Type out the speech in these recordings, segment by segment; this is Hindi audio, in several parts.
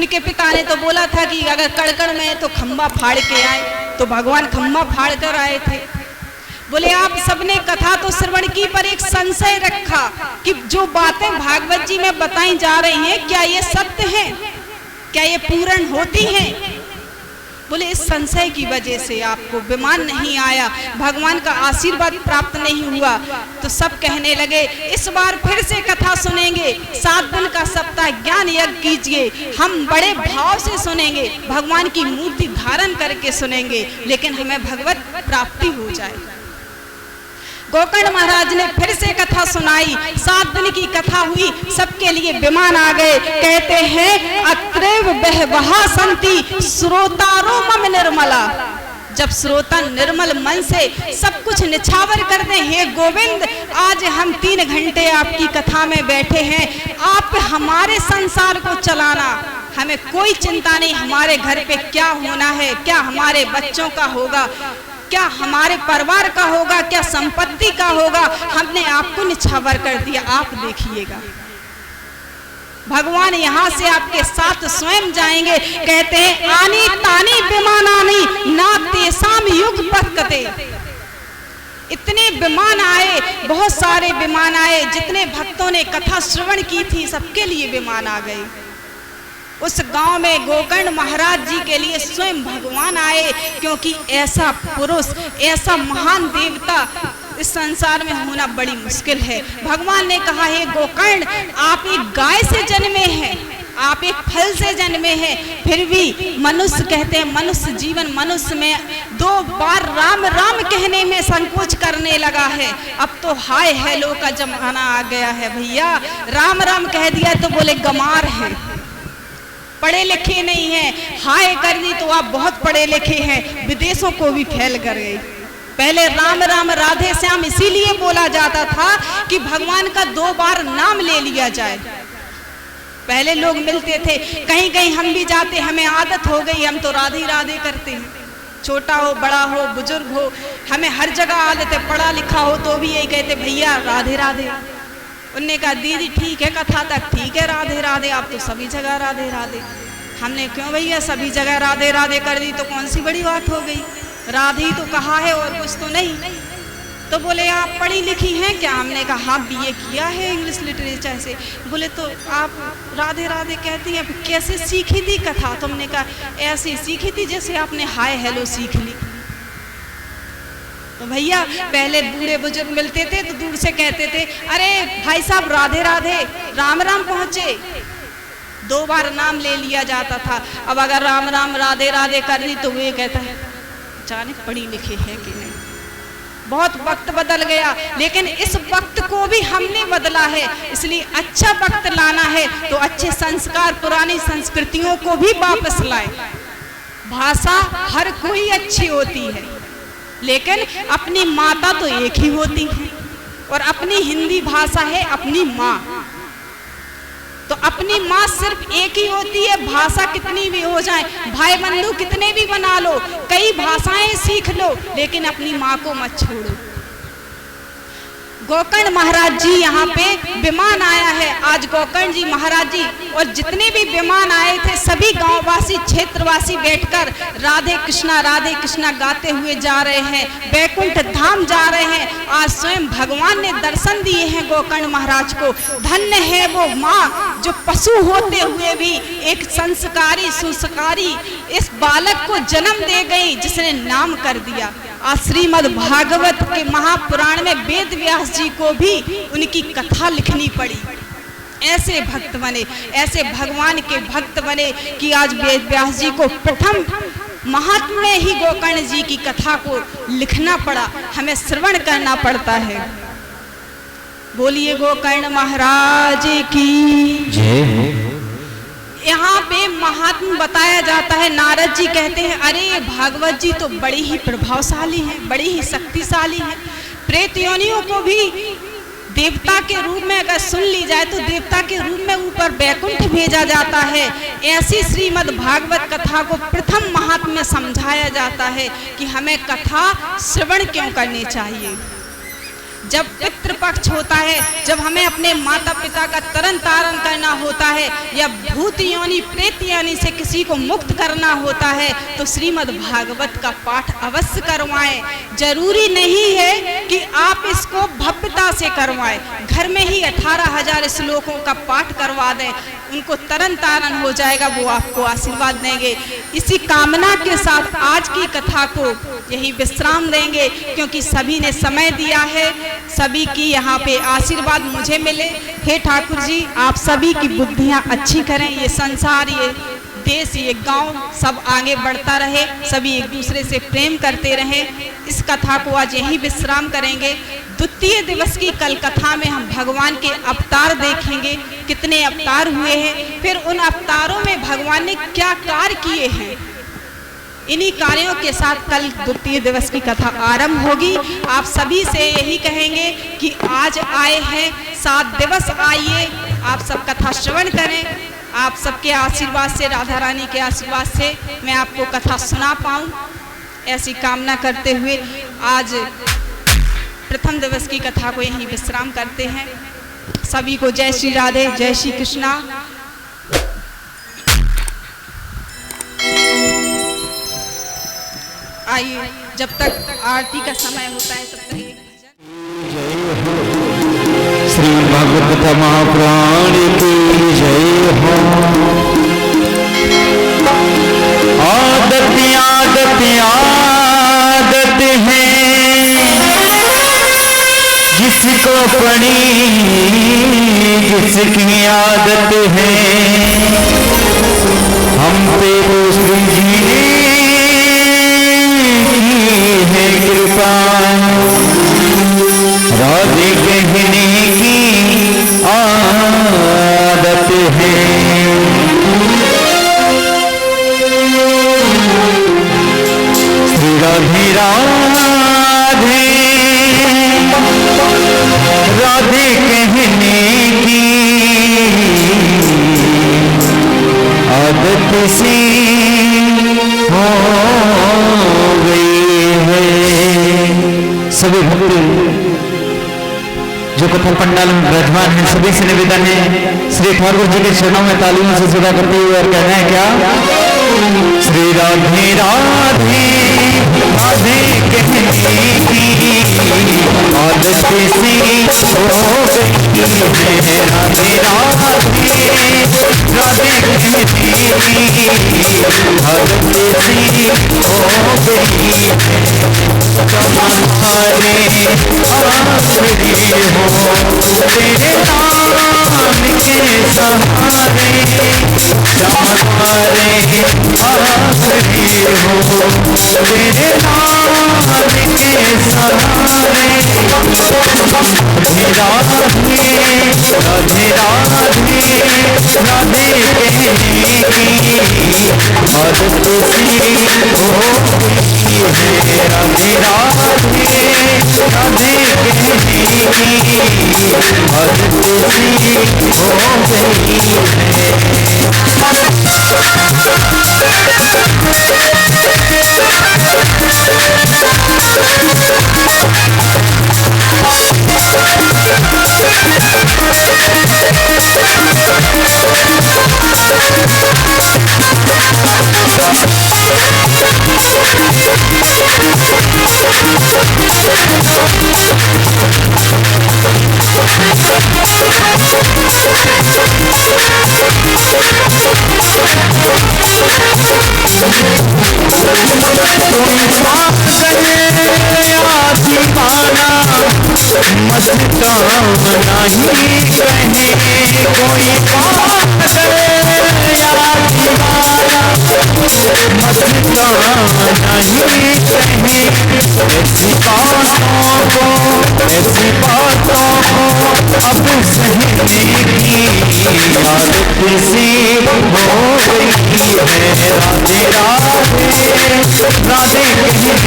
उनके पिता ने तो बोला था कि अगर कड़कड़ में है तो खम्बा फाड़ के आए, तो भगवान खम्बा फाड़ कर आए थे। बोले आप सबने कथा तो श्रवण की, पर एक संशय रखा कि जो बातें भागवत जी में बताई जा रही हैं क्या ये सत्य है, क्या ये पूर्ण होती हैं? बोले इस संशय की वजह से आपको विमान नहीं आया, भगवान का आशीर्वाद प्राप्त नहीं हुआ। तो सब कहने लगे इस बार फिर से कथा सुनेंगे, 7 दिन का सप्ताह ज्ञान यज्ञ कीजिए, हम बड़े भाव से सुनेंगे, भगवान की मूर्ति धारण करके सुनेंगे, लेकिन हमें भगवत प्राप्ति हो जाए। गोकर्ण महाराज ने फिर से कथा सुनाई, 7 दिन की कथा हुई, सबके लिए विमान आ गए। कहते हैं अत्रैव बहवहा संति श्रोतारो मम निर्मला। जब श्रोता निर्मल मन से सब कुछ निछावर कर दे, हे गोविंद आज हम 3 घंटे आपकी कथा में बैठे हैं, आप हमारे संसार को चलाना, हमें कोई चिंता नहीं, हमारे घर पे क्या होना है, क्या हमारे बच्चों का होगा, क्या हमारे परिवार का होगा, क्या संपत्ति का होगा, हमने आपको निछावर कर दिया, आप देखिएगा। भगवान यहाँ से आपके साथ स्वयं जाएंगे। कहते हैं आनी तानी विमानानी ना तेसाम युग पथकते। इतने विमान आए, बहुत सारे विमान आए, जितने भक्तों ने कथा श्रवण की थी सबके लिए विमान आ गए। उस गांव में गोकर्ण महाराज जी के लिए स्वयं भगवान आए, क्योंकि ऐसा पुरुष, ऐसा महान देवता इस संसार में होना बड़ी मुश्किल है। भगवान ने कहा है गोकर्ण आप एक गाय से जन्मे हैं, आप एक फल से जन्मे हैं, फिर भी मनुष्य कहते हैं मनुष्य जीवन, मनुष्य में 2 बार राम राम कहने में संकोच करने लगा है। अब तो हाय हेलो का जमाना आ गया है भैया, राम राम कह दिया तो बोले गमार है, पढ़े लिखे नहीं हैं, हाय कर दी तो आप बहुत पढ़े लिखे हैं, विदेशों को भी फैल कर गए। पहले राम राम राधे श्याम इसीलिए बोला जाता था कि भगवान का 2 बार नाम ले लिया जाए। पहले लोग मिलते थे, कहीं कहीं हम भी जाते, हमें आदत हो गई, हम तो राधे राधे करते हैं, छोटा हो बड़ा हो बुजुर्ग हो, हमें हर जगह आदत है, पढ़ा लिखा हो तो भी यही कहते भैया राधे राधे। उनने कहा दीदी ठीक है, कथा तक ठीक है राधे राधे, आप तो सभी जगह राधे राधे। हमने क्यों भैया सभी जगह राधे राधे कर दी तो कौन सी बड़ी बात हो गई, राधे ही तो कहा है और कुछ तो नहीं। तो बोले आप पढ़ी लिखी हैं क्या? हमने कहा हाँ BA किया है इंग्लिश लिटरेचर से। बोले तो आप राधे राधे कहती हैं, कैसे सीखी थी कथा? तुमने कहा ऐसे सीखी थी जैसे आपने हाय हेलो सीख ली। तो भैया पहले बूढ़े बुजुर्ग मिलते थे तो दूर से कहते थे अरे भाई साहब राधे राधे, राम राम पहुंचे, 2 बार नाम ले लिया जाता था। अब अगर राम राम राधे राधे कर दी तो वे कहता है जाने पढ़ी लिखी है कि नहीं। बहुत वक्त बदल गया, लेकिन इस वक्त को भी हमने बदला है, इसलिए अच्छा वक्त लाना है तो अच्छे संस्कार, पुरानी संस्कृतियों को भी वापस लाए। भाषा हर कोई अच्छी होती है, लेकिन अपनी माता तो एक ही होती है, और अपनी हिंदी भाषा है अपनी माँ, तो अपनी माँ सिर्फ एक ही होती है। भाषा कितनी भी हो जाए, भाई बंधु कितने भी बना लो, कई भाषाएं सीख लो, लेकिन अपनी माँ को मत छोड़ो। गोकर्ण महाराज जी यहाँ पे विमान आया है। आज गोकर्ण जी महाराज जी और जितने भी विमान आए थे सभी गांववासी क्षेत्रवासी बैठकर राधे कृष्णा गाते हुए जा रहे हैं, बैकुंठ धाम जा रहे हैं। आज स्वयं भगवान ने दर्शन दिए हैं गोकर्ण महाराज को। धन्य है वो माँ जो पशु होते हुए भी एक संस्कारी सुसंस्कारी इस बालक को जन्म दे गई, जिसने नाम कर दिया। आज श्रीमद् भागवत के महापुराण में वेद व्यास जी को भी उनकी कथा लिखनी पड़ी। ऐसे भक्त बने, ऐसे भगवान के भक्त बने कि आज वेद व्यास जी को प्रथम महात्म्य ही गोकर्ण जी की कथा को लिखना पड़ा, हमें श्रवण करना पड़ता है। बोलिए गोकर्ण महाराज की जय। यहाँ पे महात्मा बताया जाता है, नारद जी कहते हैं अरे भागवत जी तो बड़ी ही प्रभावशाली हैं, बड़ी ही शक्तिशाली हैं। प्रेत योनियों को भी देवता के रूप में अगर सुन ली जाए तो देवता के रूप में ऊपर बैकुंठ भेजा जाता है। ऐसी श्रीमद् भागवत कथा को प्रथम महात्म्य समझाया जाता है कि हमें कथा श्रवण क्यों करनी चाहिए। जब पितृपक्ष होता है, जब हमें अपने माता पिता का तरन तारण करना होता है या भूत योनि प्रेत योनि से किसी को मुक्त करना होता है, तो श्रीमद् भागवत का पाठ अवश्य करवाएं। जरूरी नहीं है कि आप इसको भव्यता से करवाएं, घर में ही 18,000 श्लोकों का पाठ करवा दें, उनको तरन तारण हो जाएगा, वो आपको आशीर्वाद देंगे। इसी कामना के साथ आज की कथा को यही विश्राम देंगे, क्योंकि सभी ने समय दिया है, सभी की यहाँ पे आशीर्वाद मुझे मिले। हे ठाकुर जी, आप सभी की बुद्धियाँ अच्छी करें, ये संसार, ये देश, ये गांव सब आगे बढ़ता रहे, सभी एक दूसरे से प्रेम करते रहें। इस कथा को आज यहीं विश्राम करेंगे। द्वितीय दिवस की कल कथा में हम भगवान के अवतार देखेंगे, कितने अवतार हुए हैं, फिर उन अवतारों में भगवान ने क्या कार्य किए हैं। इन्हीं कार्यों के साथ कल द्वितीय दिवस की कथा आरंभ होगी। आप सभी से यही कहेंगे कि आज आए हैं, 7 दिवस आइए, आप सब कथा श्रवण करें। आप सबके आशीर्वाद से, राधा रानी के आशीर्वाद से मैं आपको कथा सुना पाऊँ, ऐसी कामना करते हुए आज प्रथम दिवस की कथा को यहीं विश्राम करते हैं। सभी को जय श्री राधे, जय श्री कृष्णा। आइए, जब तक आरती का समय होता है तब तक एक श्री भागवत महापुराण की जय हो। आदत आदत आदत है जिसको पड़ी, जिसकी आदत है, हम पे तो श्री जी ने है कृपा। राधे कहने की आदत है, श्री राधे राधे, राधे कहने की आदत सी हो गई है। सभी भक्त जो कथा पंडाल में विराजमान है, सभी से निवेदन है, श्री ठाकुर जी के चरणों में तालियों से सदा करते हुए और कहना है क्या? श्री राधे राधे, राधे कहने की आदत सी हो गई है। राधे राधे, राधे कहने की आदत सी हो गई है। तुम्हारे आखिरी हो तेरे नाम के सहारे, हमारे आखिरी हो तेरे नाम के सहारे। राधे राधे, राधे राधे कहने की आदत सी हो गई है। राधे राधे, राधे कहने की आदत सी हो गई नहीं कहे कोई पागल या दीवाना, मस्ता नहीं कहे ऐसी बातों को, ऐसी बातों को अब सहने की आदत सी हो गई है। राधे राधे, राधे कहने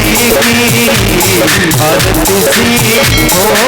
की आदत सी हो गई है।